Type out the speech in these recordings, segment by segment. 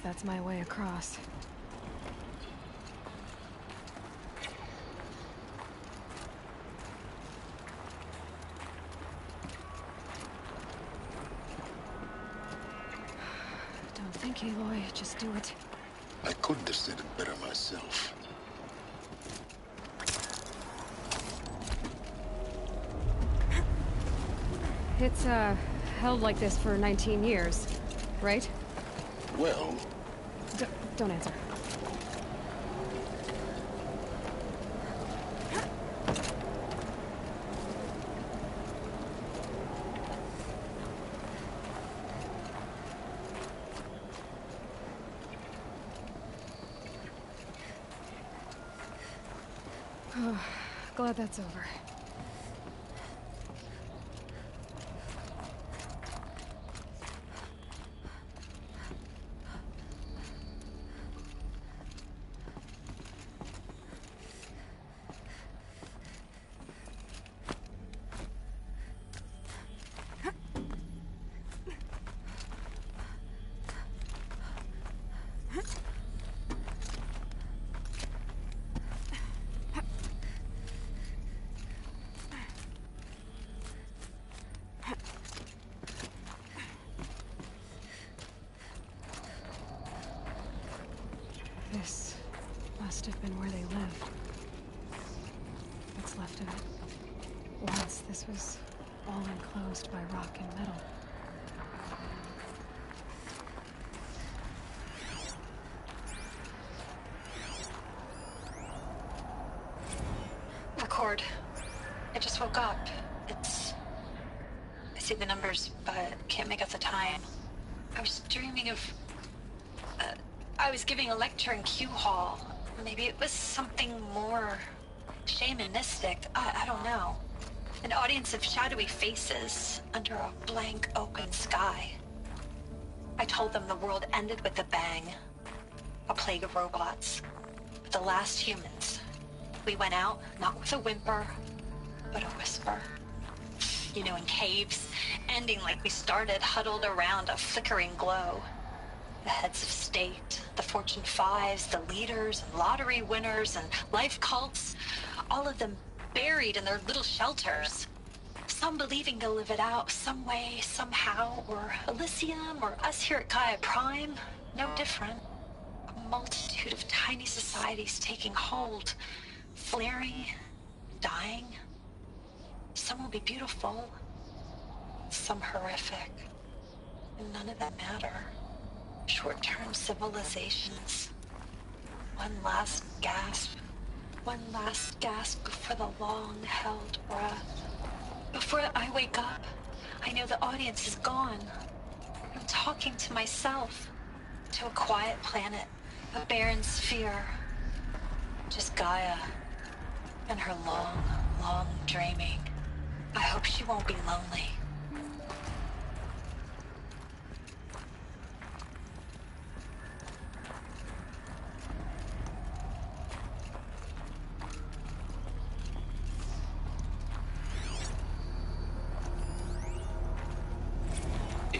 That's my way across. Don't think, Aloy. Just do it. I couldn't have said it better myself. It's, held like this for 19 years, right? Well... Don't answer. Oh, glad that's over. This must have been where they lived. What's left of it. Once this was all enclosed by rock and metal. Record. I just woke up. I see the numbers, but can't make out the time. I was dreaming of... I was giving a lecture in Q Hall. Maybe it was something more shamanistic. I don't know. An audience of shadowy faces under a blank open sky. I told them the world ended with a bang. A plague of robots. The last humans. We went out, not with a whimper, but a whisper. You know, in caves, ending like we started, huddled around a flickering glow. The heads of state, the Fortune 5s, the leaders, and lottery winners, and life cults, all of them buried in their little shelters. Some believing they'll live it out some way, somehow, or Elysium, or us here at Gaia Prime, no different. A multitude of tiny societies taking hold, flaring, dying. Some will be beautiful, some horrific, and none of them matter. Short-term civilizations. One last gasp before the long-held breath. Before I wake up, I know the audience is gone. I'm talking to myself, to a quiet planet, a barren sphere. Just Gaia and her long, long dreaming. I hope she won't be lonely.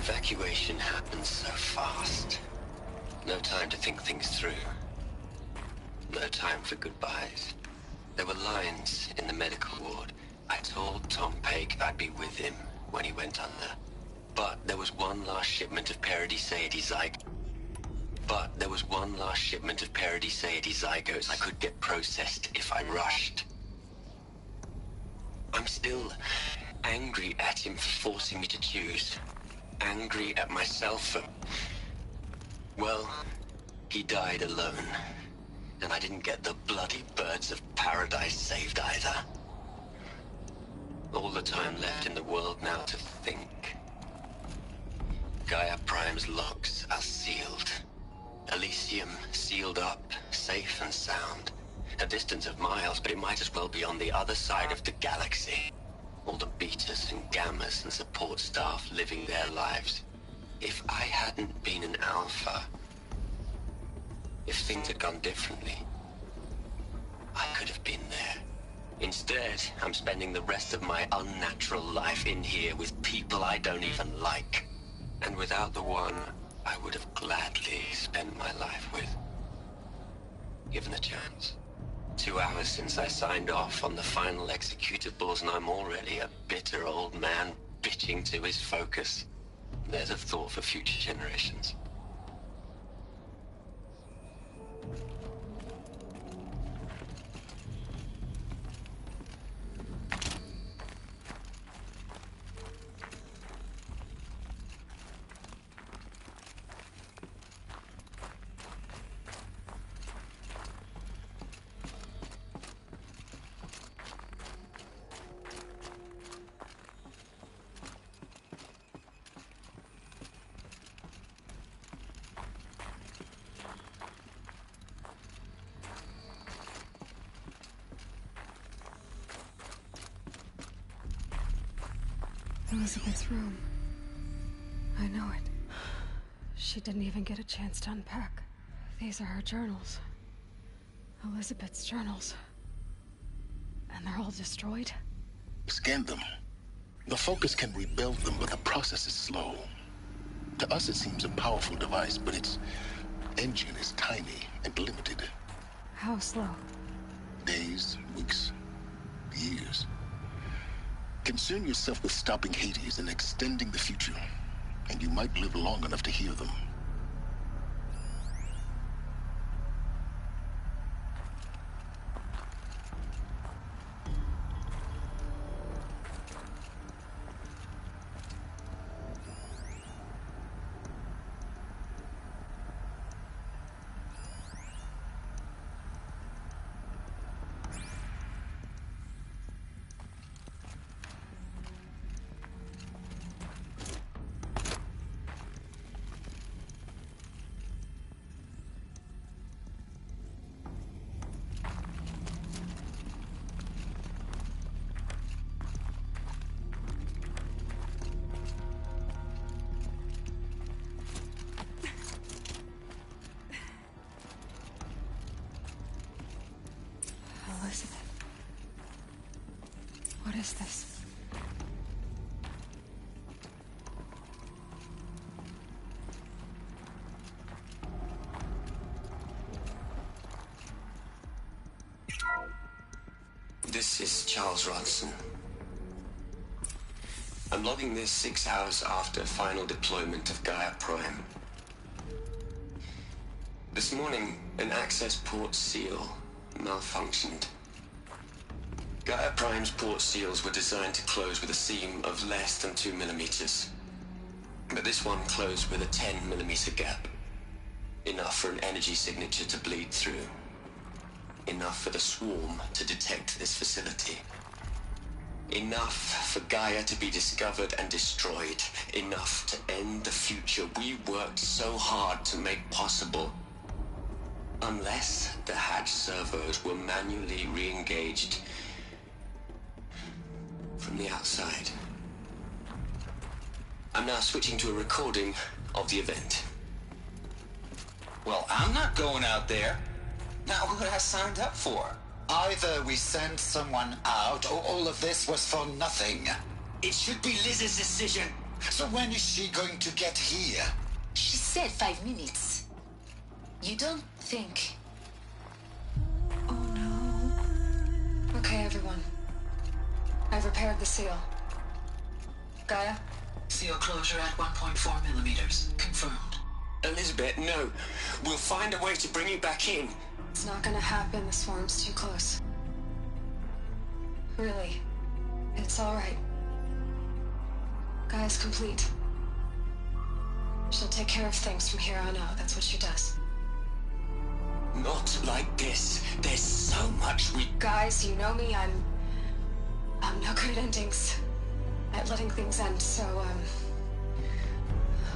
evacuation happened so fast. No time to think things through. No time for goodbyes. There were lines in the medical ward. I told Tom Paik I'd be with him when he went under. But there was one last shipment of Paradiseidae zygotes I could get processed if I rushed. I'm still angry at him for forcing me to choose. Angry at myself for... Well, he died alone. And I didn't get the bloody birds of paradise saved either. All the time left in the world now to think. Gaia Prime's locks are sealed. Elysium sealed up, safe and sound. A distance of miles, but it might as well be on the other side of the galaxy. All the betas and gammas and support staff living their lives. If I hadn't been an alpha, if things had gone differently, I could have been there. Instead, I'm spending the rest of my unnatural life in here with people I don't even like. And without the one I would have gladly spent my life with. Given a chance. 2 hours since I signed off on the final executables, and I'm already a bitter old man bitching to his focus. There's a thought for future generations. Elizabeth's room. I know it. She didn't even get a chance to unpack. These are her journals. Elizabeth's journals. And they're all destroyed? Scan them. The Focus can rebuild them, but the process is slow. To us, it seems a powerful device, but its engine is tiny and limited. How slow? Days, weeks, years. Concern yourself with stopping Hades and extending the future, and you might live long enough to hear them. Elizabeth. What is this? This is Charles Ronson. I'm logging this 6 hours after final deployment of Gaia Prime. This morning, an access port seal malfunctioned. Gaia Prime's port seals were designed to close with a seam of less than 2 millimeters. But this one closed with a 10 millimeter gap. Enough for an energy signature to bleed through. Enough for the swarm to detect this facility. Enough for Gaia to be discovered and destroyed. Enough to end the future we worked so hard to make possible. Unless the hatch servos were manually re-engaged from the outside. I'm now switching to a recording of the event. Well, I'm not going out there. Not what I signed up for. Either we send someone out, or all of this was for nothing. It should be Liz's decision. So when is she going to get here? She said 5 minutes. You don't think... Oh no. Okay, everyone. I've repaired the seal. Gaia? Seal closure at 1.4 millimeters. Confirmed. Elizabeth, no. We'll find a way to bring you back in. It's not gonna happen. The swarm's too close. Really. It's alright. Gaia's complete. She'll take care of things from here on out. That's what she does. Not like this. There's so much we... Guys, you know me. I'm no good at endings. At letting things end, so,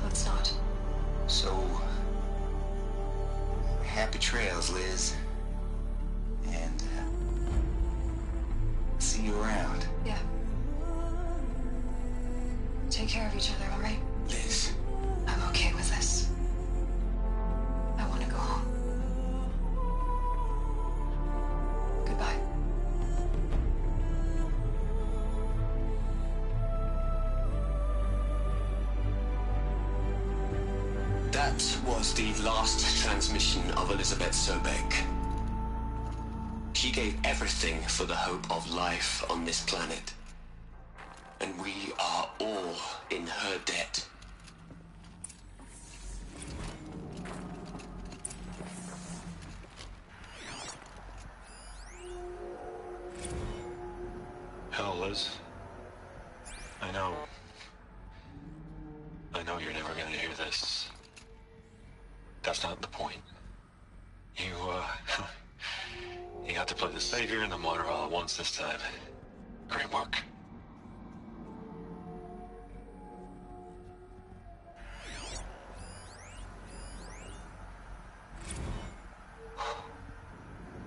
let's not. So... happy trails, Liz. And, see you around. Yeah. Take care of each other, alright? Liz. I'm okay with this. I want to go home. Goodbye. That was the last transmission of Elizabeth Sobek. She gave everything for the hope of life on this planet. And we are all in her debt. Hell, Liz. I know you're never gonna hear this. That's not the point. You got to play the savior and the martyr all at once this time. Great work.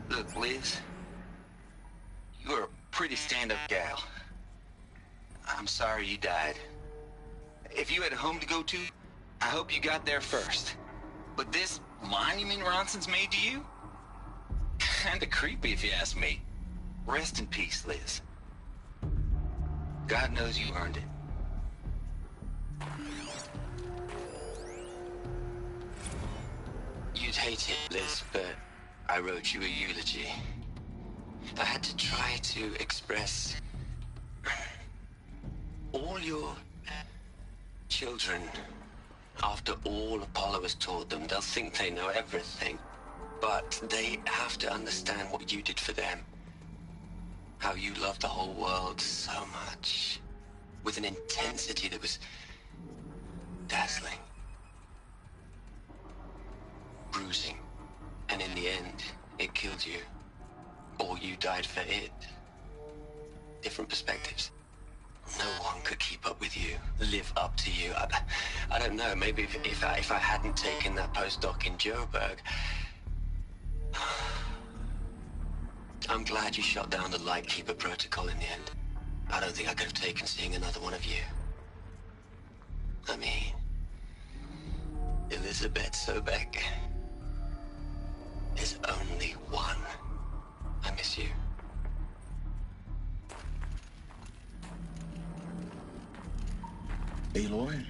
Look, Liz. You're a pretty stand-up gal. I'm sorry you died. If you had a home to go to, I hope you got there first. But this monument Ronson's made to you? Kinda creepy if you ask me. Rest in peace, Liz. God knows you earned it. You'd hate it, Liz, but I wrote you a eulogy. I had to try to express all your children. After all Apollo has taught them, they'll think they know everything. But they have to understand what you did for them. How you loved the whole world so much. With an intensity that was dazzling. Bruising. And in the end, it killed you. Or you died for it. Different perspectives. No one could keep up with you, live up to you. I don't know, maybe if I hadn't taken that postdoc in Joburg. I'm glad you shot down the Lightkeeper protocol in the end. I don't think I could have taken seeing another one of you. I mean, Elizabeth Sobek. There's only one. I miss you. Aloy?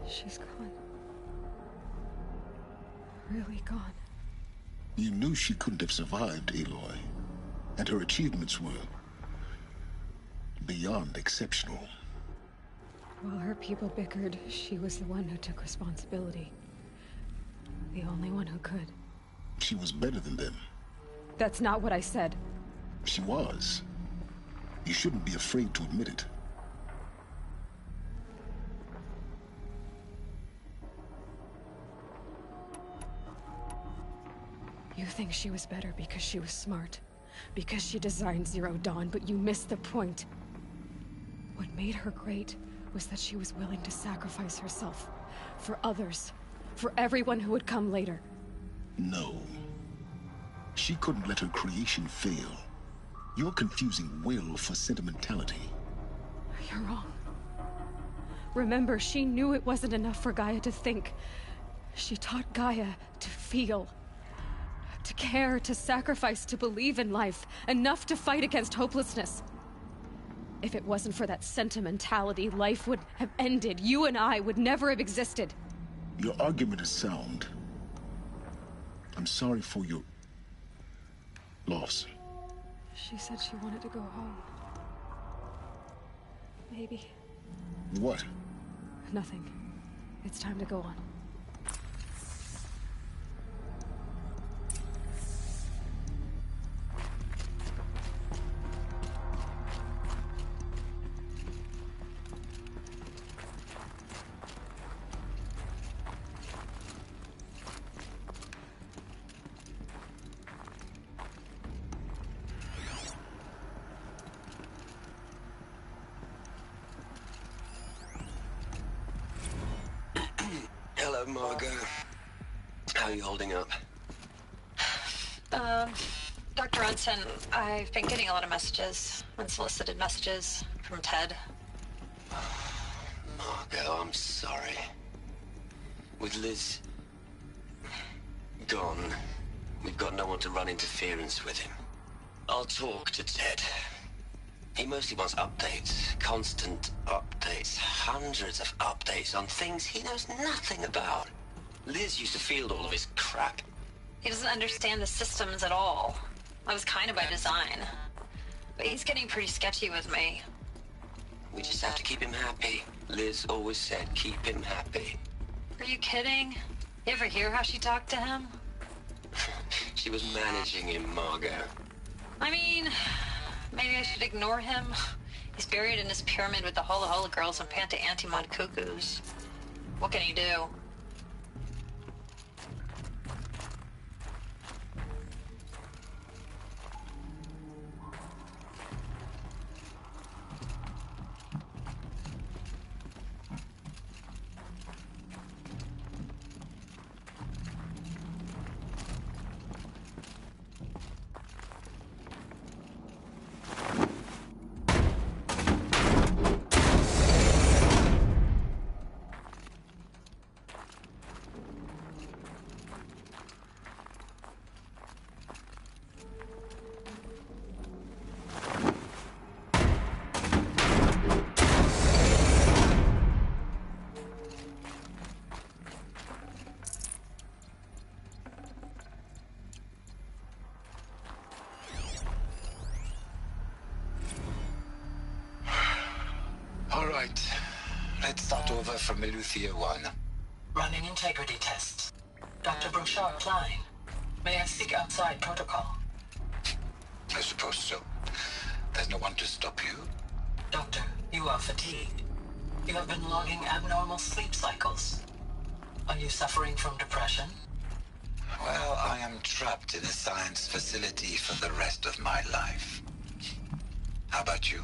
She's gone. Really gone. You knew she couldn't have survived, Aloy. And her achievements were beyond exceptional. While her people bickered, she was the one who took responsibility. The only one who could. She was better than them. That's not what I said. She was. You shouldn't be afraid to admit it. You think she was better because she was smart, because she designed Zero Dawn, but you missed the point. What made her great was that she was willing to sacrifice herself. For others. For everyone who would come later. No. She couldn't let her creation fail. You're confusing will for sentimentality. You're wrong. Remember, she knew it wasn't enough for Gaia to think. She taught Gaia to feel. To care, to sacrifice, to believe in life. Enough to fight against hopelessness. If it wasn't for that sentimentality, life would have ended. You and I would never have existed. Your argument is sound. I'm sorry for your loss. She said she wanted to go home. Maybe. What? Nothing. It's time to go on. Hello, Margot. How are you holding up? Dr. Ronson, I've been getting a lot of messages, unsolicited messages from Ted. Margot, I'm sorry. With Liz gone, we've got no one to run interference with him. I'll talk to Ted. He mostly wants updates, constant updates, hundreds of updates on things he knows nothing about. Liz used to field all of his crap. He doesn't understand the systems at all. That was kind of by design. But he's getting pretty sketchy with me. We just have to keep him happy. Liz always said keep him happy. Are you kidding? You ever hear how she talked to him? She was managing him, Margot. I mean, maybe I should ignore him. He's buried in his pyramid with the Hola Hola girls and Panta Antimon cuckoos. What can he do? All right. Let's start over from Eleuthia 1. Running integrity tests. Dr. Brochard Klein. May I speak outside protocol? I suppose so. There's no one to stop you. Doctor, you are fatigued. You have been logging abnormal sleep cycles. Are you suffering from depression? Well, I am trapped in a science facility for the rest of my life. How about you?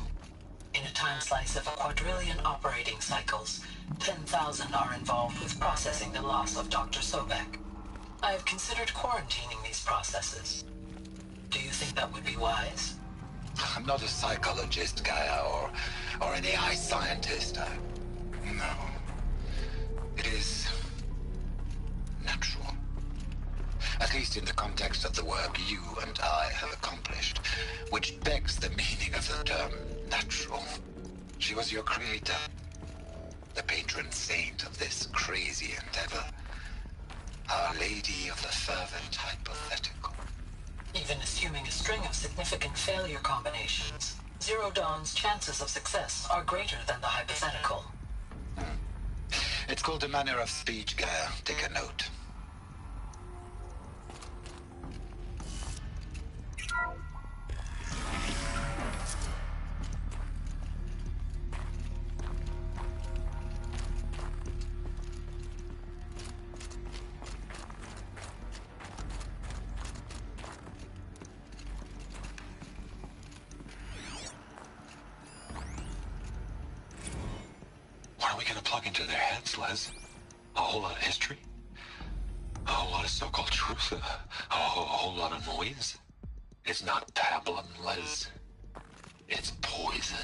In a time slice of a quadrillion operating cycles, 10,000 are involved with processing the loss of Dr. Sobek. I have considered quarantining these processes. Do you think that would be wise? I'm not a psychologist, Gaia, or an AI scientist. No. It is natural. At least in the context of the work you and I have accomplished, which begs the meaning of the term natural. She was your creator, the patron saint of this crazy endeavor, Our Lady of the Fervent Hypothetical. Even assuming a string of significant failure combinations, Zero Dawn's chances of success are greater than the hypothetical. It's called a manner of speech, Gaia. Take a note. What are we gonna plug into their heads, Les? A whole lot of history? A whole lot of so-called truth? A whole lot of noise? It's not pablum, Les. It's poison.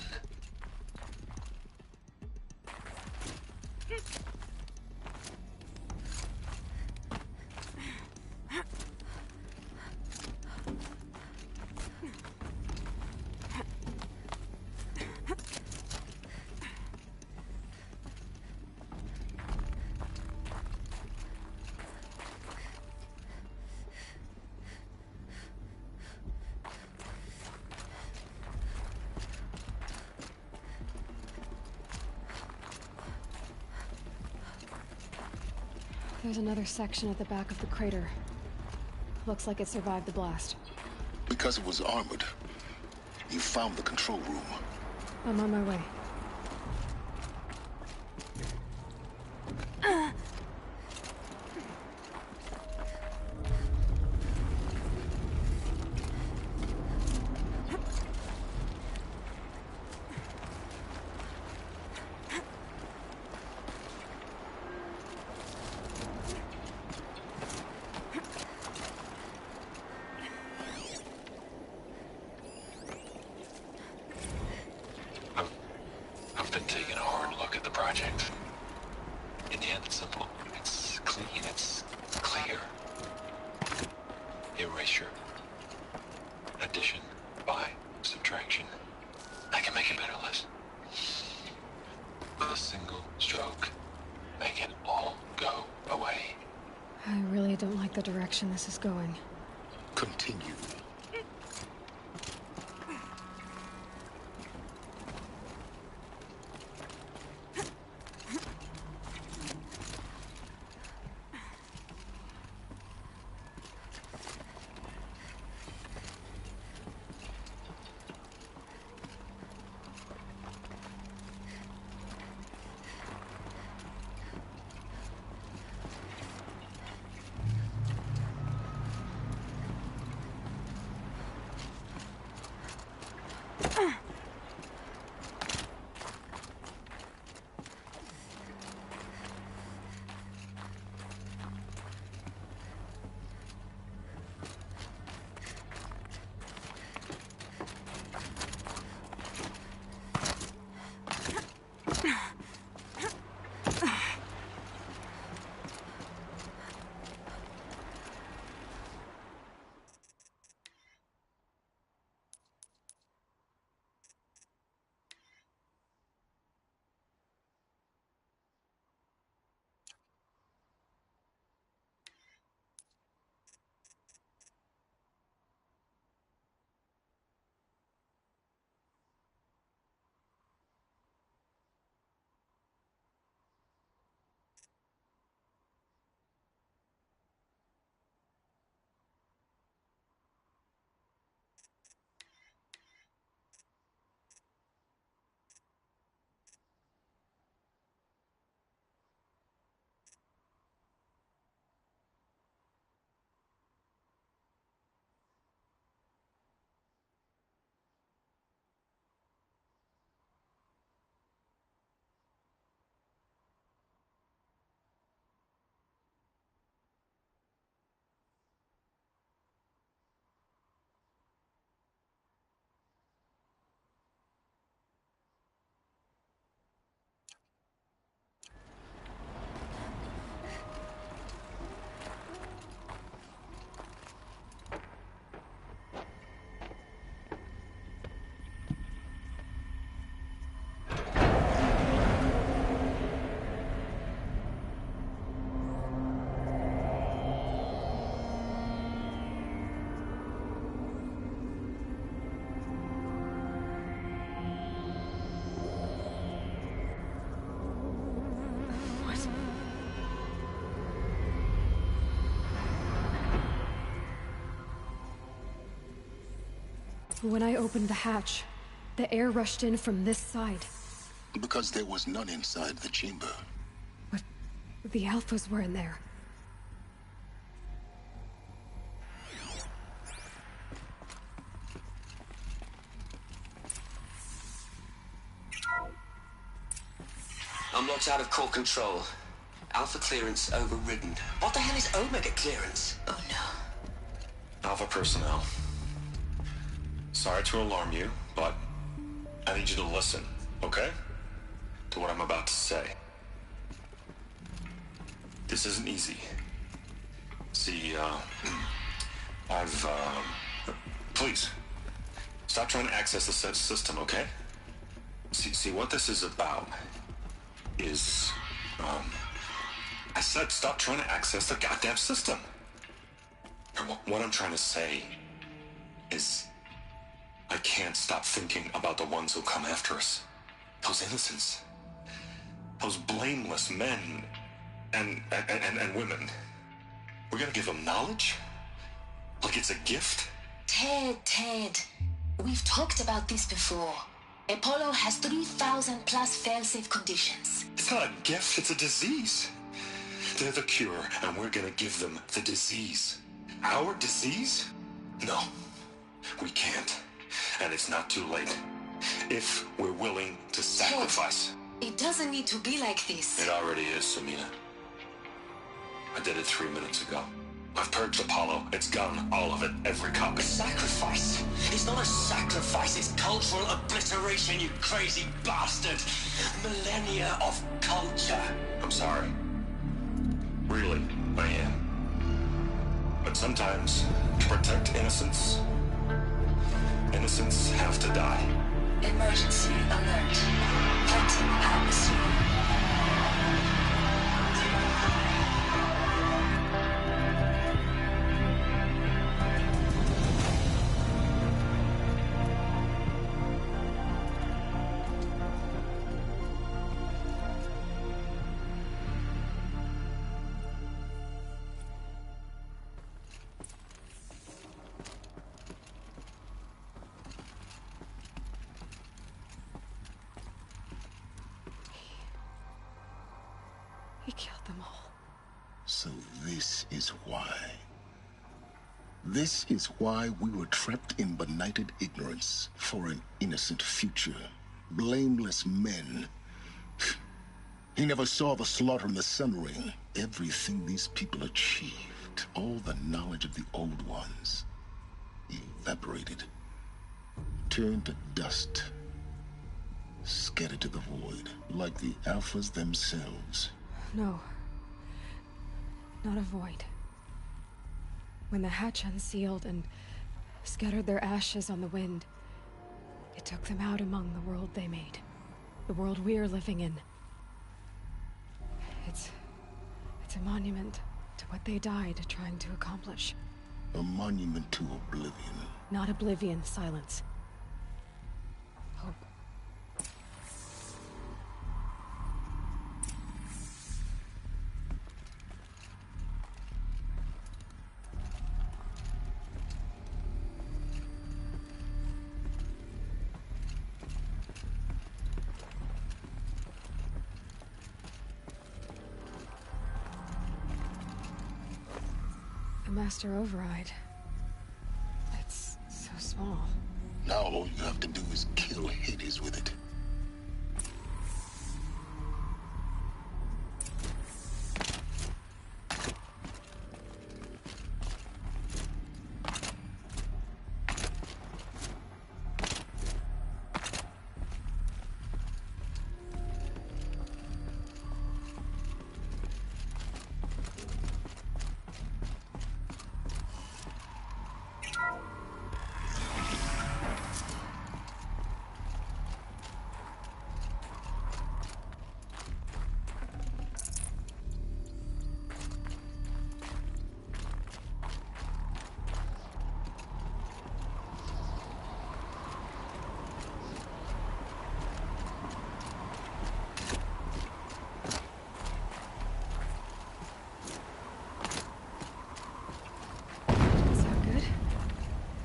There's another section at the back of the crater. Looks like it survived the blast. Because it was armored, you found the control room. I'm on my way. I've been taking a hard look at the project. In the end, it's simple. It's clean. It's clear. Erasure. Addition. By. Subtraction. I can make it better, Liz. With a single stroke, make it all go away. I really don't like the direction this is going. Continue. When I opened the hatch, the air rushed in from this side. Because there was none inside the chamber. But the Alphas were in there. I'm locked out of core control. Alpha clearance overridden. What the hell is Omega clearance? Oh no. Alpha personnel. Sorry to alarm you, but I need you to listen, okay? To what I'm about to say. This isn't easy. See, please, stop trying to access the system, okay? See, what this is about is, I said stop trying to access the goddamn system. What I'm trying to say is, I can't stop thinking about the ones who come after us. Those innocents. Those blameless men and women. We're gonna give them knowledge? Like it's a gift? Ted. We've talked about this before. Apollo has 3,000 plus fail-safe conditions. It's not a gift, it's a disease. They're the cure, and we're gonna give them the disease. Our disease? No, we can't. And it's not too late. If we're willing to sacrifice. Ted, it doesn't need to be like this. It already is, Samina. I did it 3 minutes ago. I've purged Apollo. It's gone. All of it. Every copy. Sacrifice? It's not a sacrifice, it's cultural obliteration, you crazy bastard! Millennia of culture! I'm sorry. Really, I am. But sometimes, to protect innocence, innocents have to die. Emergency alert. Fighting atmosphere. He killed them all. So this is why. This is why we were trapped in benighted ignorance for an innocent future. Blameless men. He never saw the slaughter in the Sun Ring. Everything these people achieved, all the knowledge of the old ones, evaporated, turned to dust, scattered to the void, like the Alphas themselves. No. Not a void. When the hatch unsealed and scattered their ashes on the wind, it took them out among the world they made. The world we're living in. It's a monument to what they died trying to accomplish. A monument to oblivion. Not oblivion, Silence. Hope. The Master Override. It's so small. Now all you have to do is kill Hades with it.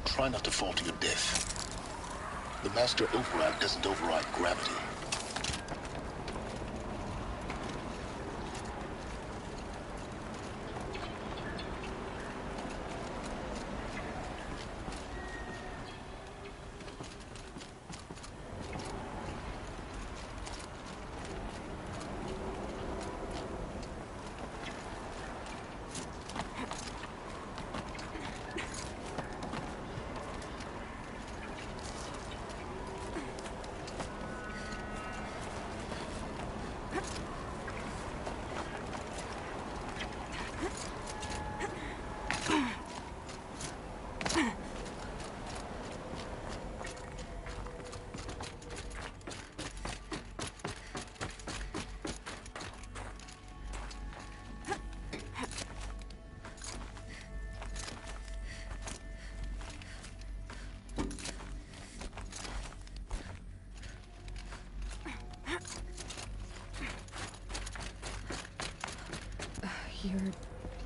Try not to fall to your death. The Master Override doesn't override gravity. You're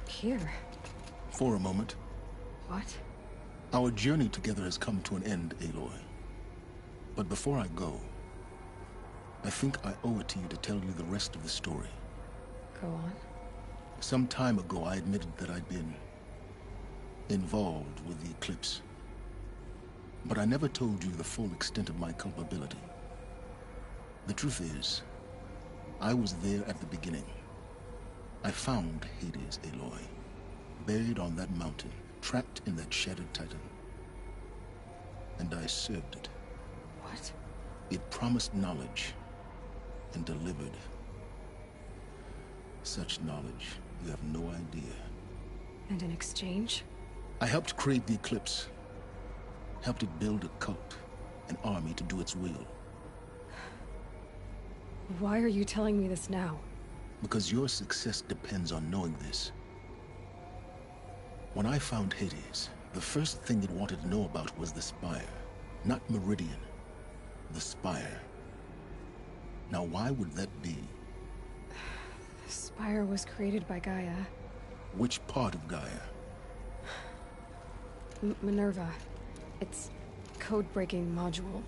here. For a moment. What? Our journey together has come to an end, Aloy. But before I go, I think I owe it to you to tell you the rest of the story. Go on. Some time ago, I admitted that I'd been involved with the Eclipse. But I never told you the full extent of my culpability. The truth is, I was there at the beginning. I found Hades, Aloy, buried on that mountain, trapped in that shattered titan. And I served it. What? It promised knowledge and delivered. Such knowledge, you have no idea. And in exchange? I helped create the Eclipse. Helped it build a cult, an army to do its will. Why are you telling me this now? Because your success depends on knowing this. When I found Hades, the first thing it wanted to know about was the Spire. Not Meridian. The Spire. Now why would that be? The Spire was created by Gaia. Which part of Gaia? Minerva. Its code-breaking module.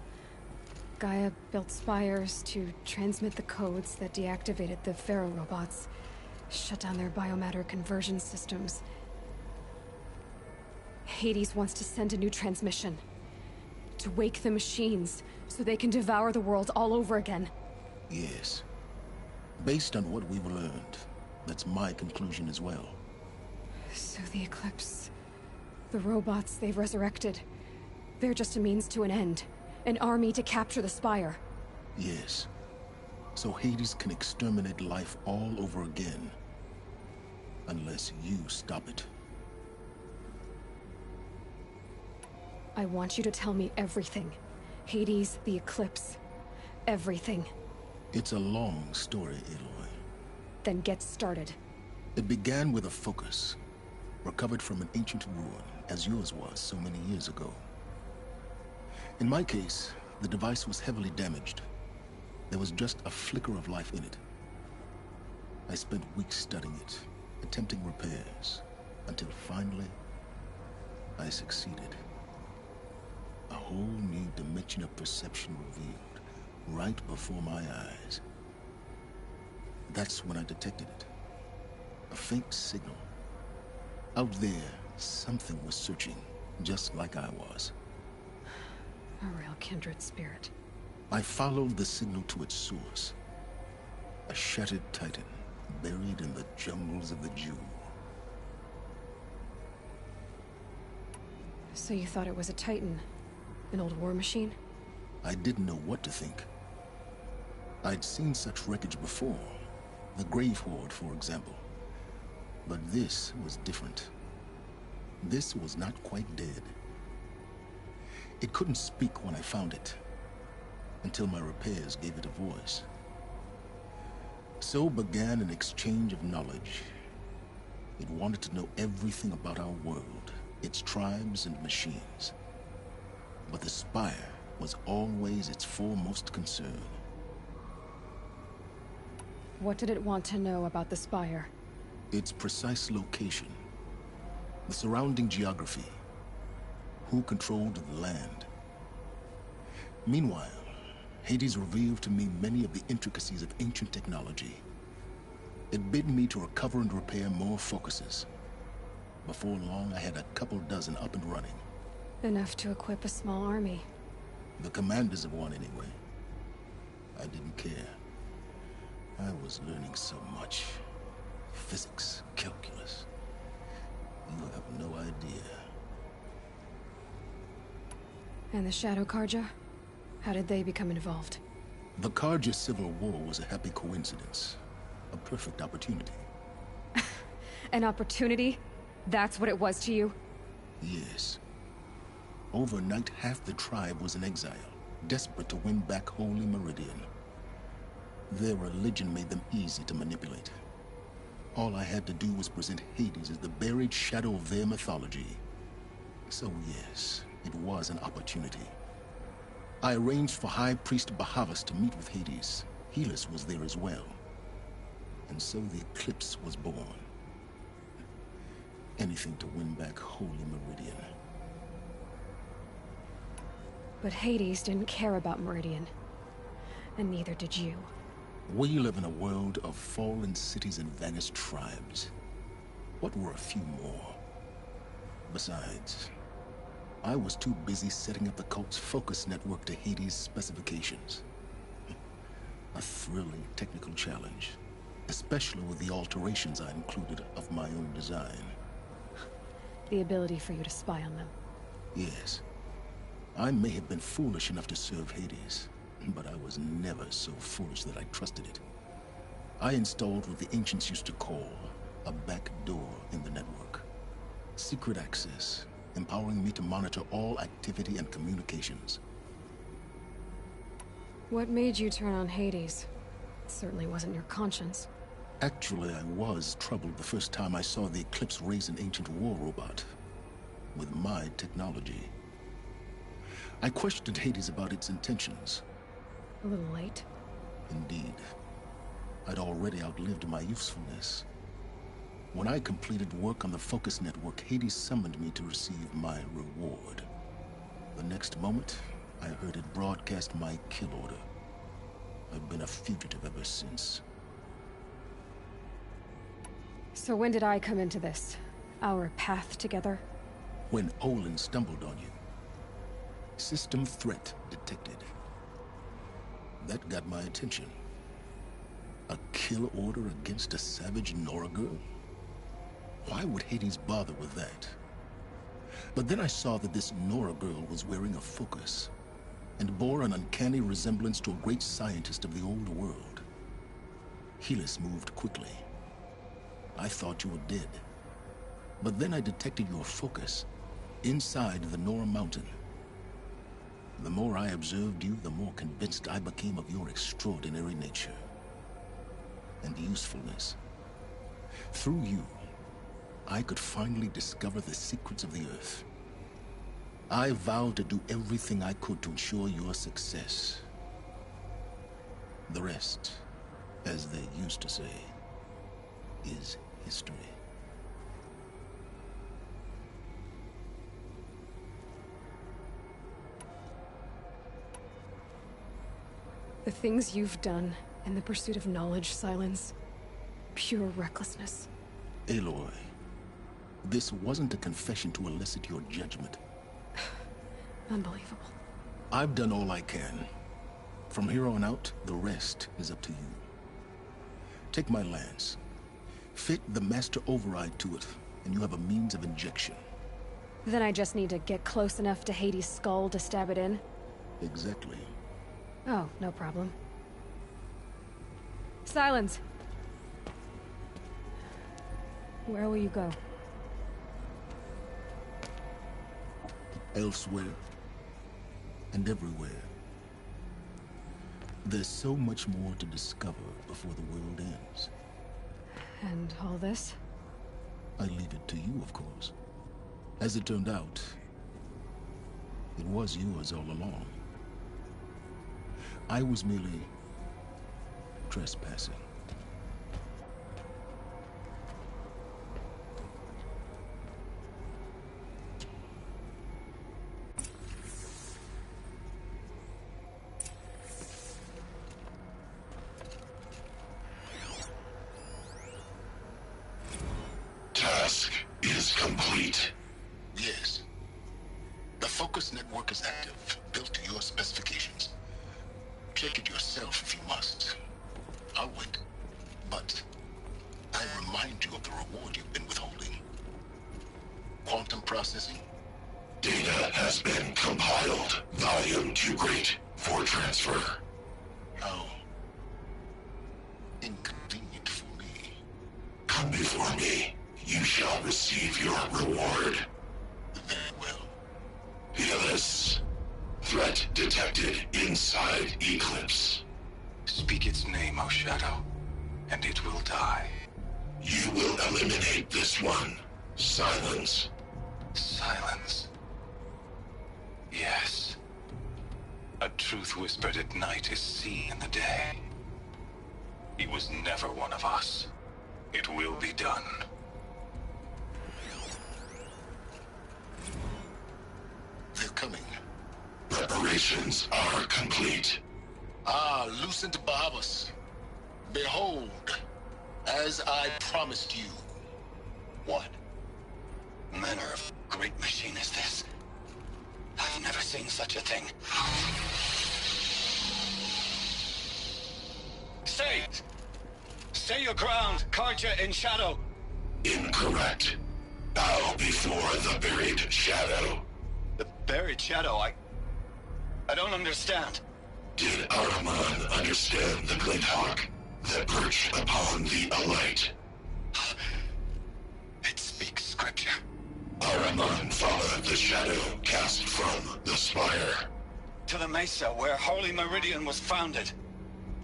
Gaia built spires to transmit the codes that deactivated the Pharaoh robots, shut down their biomatter conversion systems. Hades wants to send a new transmission. To wake the machines, so they can devour the world all over again. Yes. Based on what we've learned, that's my conclusion as well. So the Eclipse... the robots they've resurrected... they're just a means to an end. An army to capture the Spire. Yes. So Hades can exterminate life all over again. Unless you stop it. I want you to tell me everything. Hades, the Eclipse. Everything. It's a long story, Aloy. Then get started. It began with a focus. Recovered from an ancient ruin, as yours was so many years ago. In my case, the device was heavily damaged. There was just a flicker of life in it. I spent weeks studying it, attempting repairs, until finally, I succeeded. A whole new dimension of perception revealed, right before my eyes. That's when I detected it. A faint signal. Out there, something was searching, just like I was. A real kindred spirit. I followed the signal to its source. A shattered titan, buried in the jungles of the Jewel. So you thought it was a titan? An old war machine? I didn't know what to think. I'd seen such wreckage before. The Grave Horde, for example. But this was different. This was not quite dead. It couldn't speak when I found it, until my repairs gave it a voice. So began an exchange of knowledge. It wanted to know everything about our world, its tribes and machines. But the Spire was always its foremost concern. What did it want to know about the Spire? Its precise location, the surrounding geography, who controlled the land. Meanwhile, Hades revealed to me many of the intricacies of ancient technology. It bid me to recover and repair more focuses. Before long, I had a couple dozen up and running. Enough to equip a small army. The commanders of one, anyway. I didn't care. I was learning so much. Physics, calculus. You have no idea. And the Shadow Carja? How did they become involved? The Carja Civil War was a happy coincidence. A perfect opportunity. An opportunity? That's what it was to you? Yes. Overnight, half the tribe was in exile, desperate to win back Holy Meridian. Their religion made them easy to manipulate. All I had to do was present Hades as the buried shadow of their mythology. So yes, it was an opportunity. I arranged for High Priest Bahavas to meet with Hades. Helis was there as well. And so the Eclipse was born. Anything to win back Holy Meridian. But Hades didn't care about Meridian. And neither did you. We live in a world of fallen cities and vanished tribes. What were a few more? Besides, I was too busy setting up the cult's focus network to Hades' specifications. A thrilling technical challenge, especially with the alterations I included of my own design. The ability for you to spy on them. Yes. I may have been foolish enough to serve Hades, but I was never so foolish that I trusted it. I installed what the ancients used to call a back door in the network. Secret access, empowering me to monitor all activity and communications. What made you turn on Hades? It certainly wasn't your conscience. Actually, I was troubled the first time I saw the Eclipse raise an ancient war robot. With my technology. I questioned Hades about its intentions. A little late. Indeed. I'd already outlived my usefulness. When I completed work on the Focus Network, Hades summoned me to receive my reward. The next moment, I heard it broadcast my kill order. I've been a fugitive ever since. So when did I come into this? Our path together? When Olin stumbled on you. System threat detected. That got my attention. A kill order against a savage Nora girl? Why would Hades bother with that? But then I saw that this Nora girl was wearing a focus, and bore an uncanny resemblance to a great scientist of the old world. Helis moved quickly. I thought you were dead. But then I detected your focus inside the Nora mountain. The more I observed you, the more convinced I became of your extraordinary nature and usefulness. Through you, I could finally discover the secrets of the Earth. I vowed to do everything I could to ensure your success. The rest, as they used to say, is history. The things you've done in the pursuit of knowledge, Silence. Pure recklessness. Aloy, this wasn't a confession to elicit your judgment. Unbelievable. I've done all I can. From here on out, the rest is up to you. Take my lance. Fit the Master Override to it, and you have a means of injection. Then I just need to get close enough to Hades' skull to stab it in? Exactly. Oh, no problem. Silence! Where will you go? Elsewhere. And everywhere. There's so much more to discover before the world ends. And all this? I leave it to you, of course. As it turned out, it was yours all along. I was merely trespassing. Task is complete. Yes. The Focus Network is active, built to your specifications. Check it yourself if you must. I'll wait. But I remind you of the reward you've been withholding. Quantum processing? Data has been compiled. Volume too great for transfer. How inconvenient for me. Come before me. You shall receive your reward. Very well. Helis. Threat detected inside Eclipse. Speak its name, O Shadow, and it will die. You will eliminate this one. Silence. Silence. Yes. A truth whispered at night is seen in the day. He was never one of us. It will be done. coming. Preparations are complete. Ah, Lucent Bahavas. Behold, as I promised you. What manner of great machine is this? I've never seen such a thing. Stay! Stay your ground, Karja in shadow! Incorrect. Bow before the buried shadow. The buried shadow, I don't understand. Did Ahriman understand the glint hawk that perched upon the alight? It speaks scripture. Ahriman followed the shadow cast from the spire. To the mesa where Holy Meridian was founded.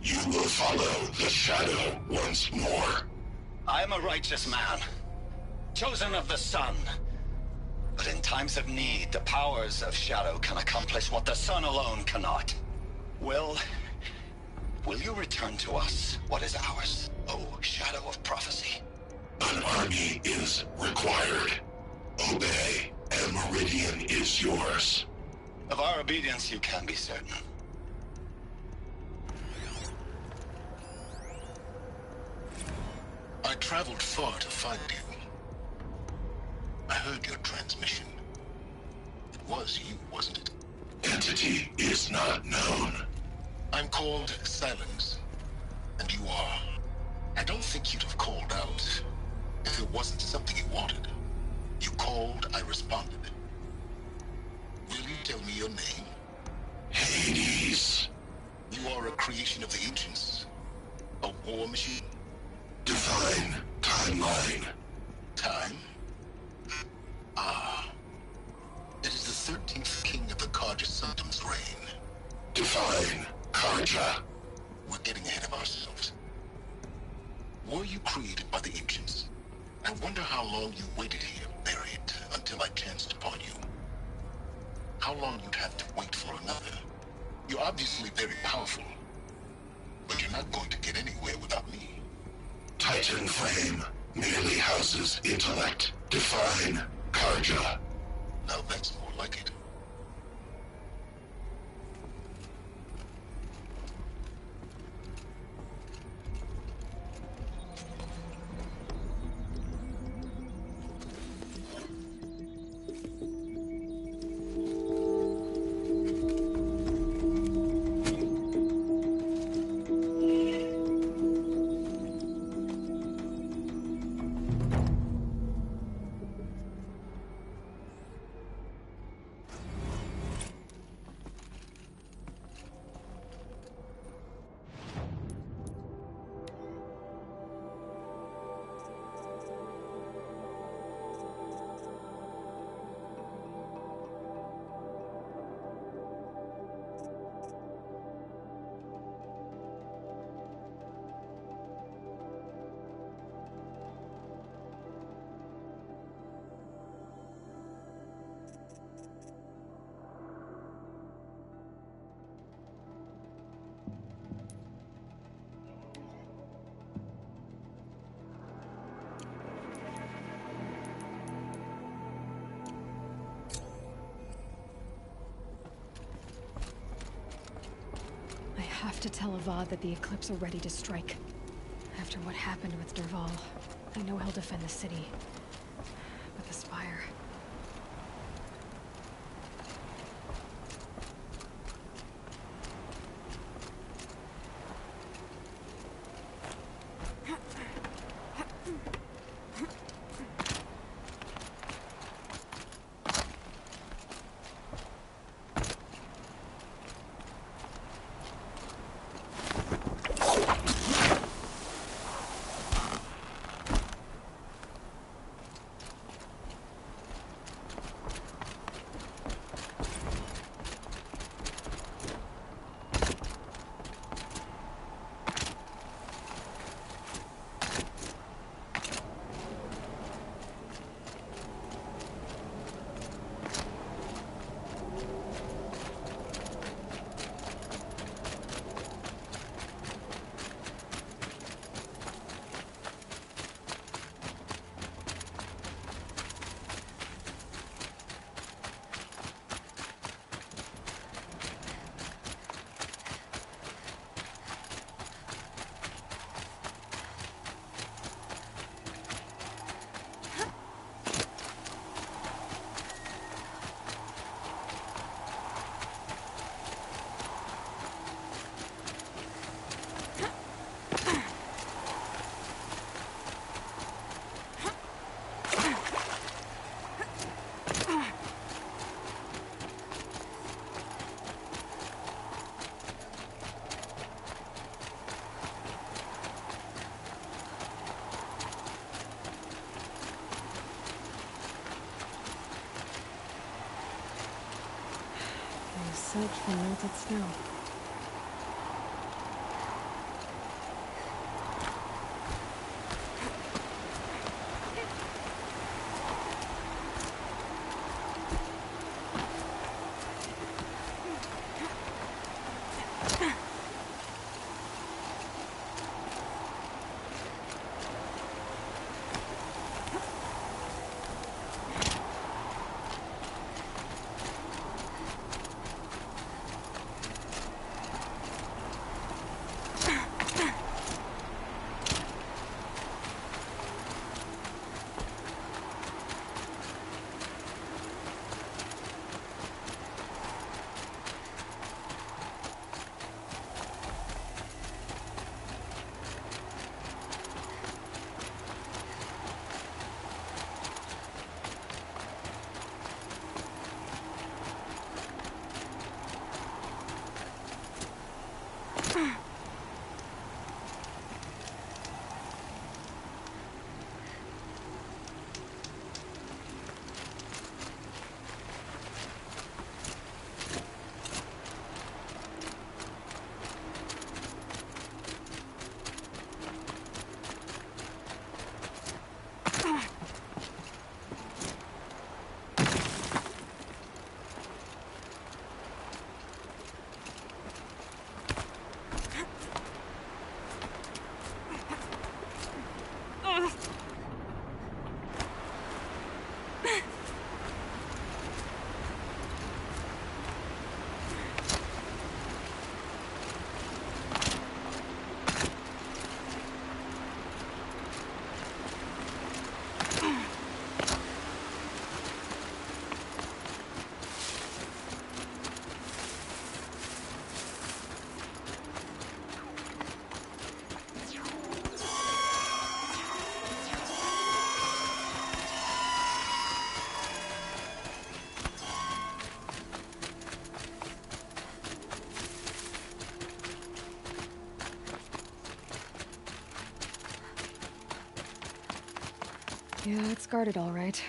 You will follow the shadow once more. I am a righteous man, chosen of the sun. But in times of need, the powers of shadow can accomplish what the sun alone cannot. Will you return to us what is ours, O Shadow of Prophecy? An army is required. Obey, and Meridian is yours. Of our obedience you can be certain. I traveled far to find you. I heard your transmission. It was you, wasn't it? Entity is not known. I'm called Silence, and you are. I don't think you'd have called out if it wasn't something you wanted. You called, I responded. Will you tell me your name? Hades. You are a creation of the ancients. A war machine. Divine timeline. Time? Ah. It is the 13th king of the Karja Symptoms reign. Divine Karja. We're getting ahead of ourselves. Were you created by the ancients? I wonder how long you waited here, buried, until I chanced upon you. How long you'd have to wait for another. You're obviously very powerful, but you're not going to get anywhere without me. Titan Flame merely houses intellect. Divine Karja. Now that's more like it. I have to tell Avad that the Eclipse are ready to strike. After what happened with Dervahl, I know he'll defend the city. But the Spire... soaked from melted snow. Yeah, it's guarded all right.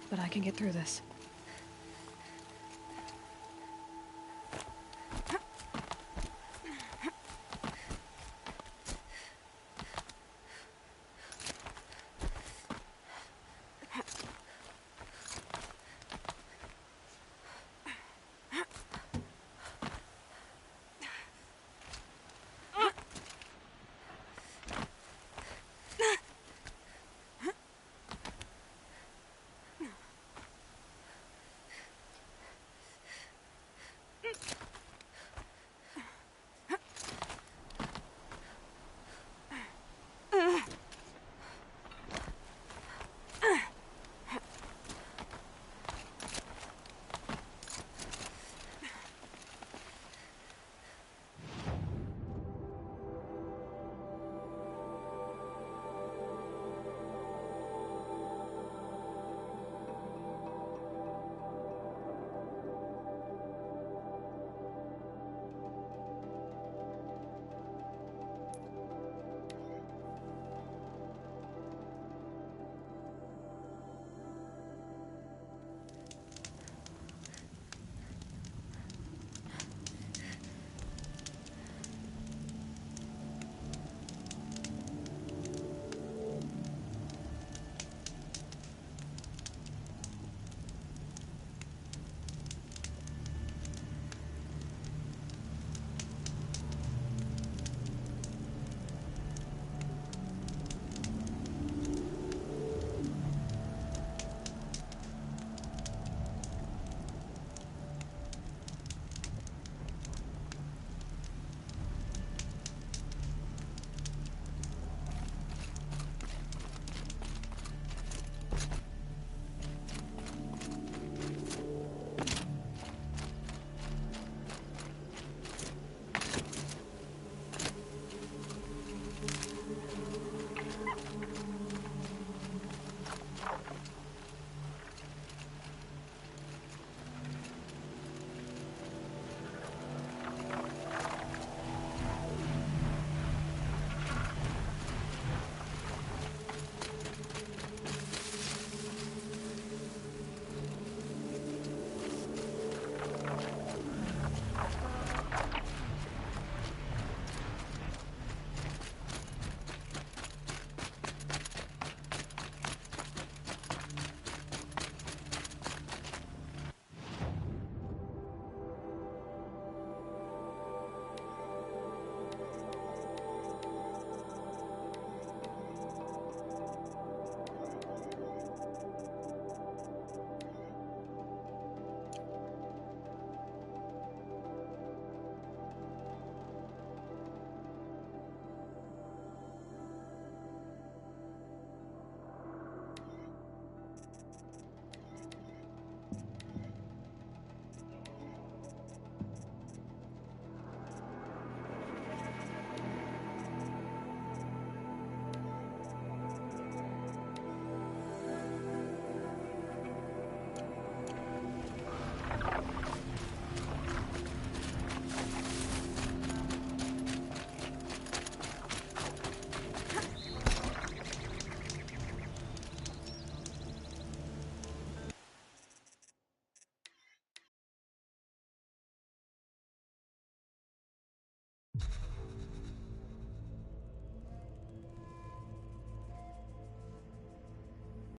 But I can get through this.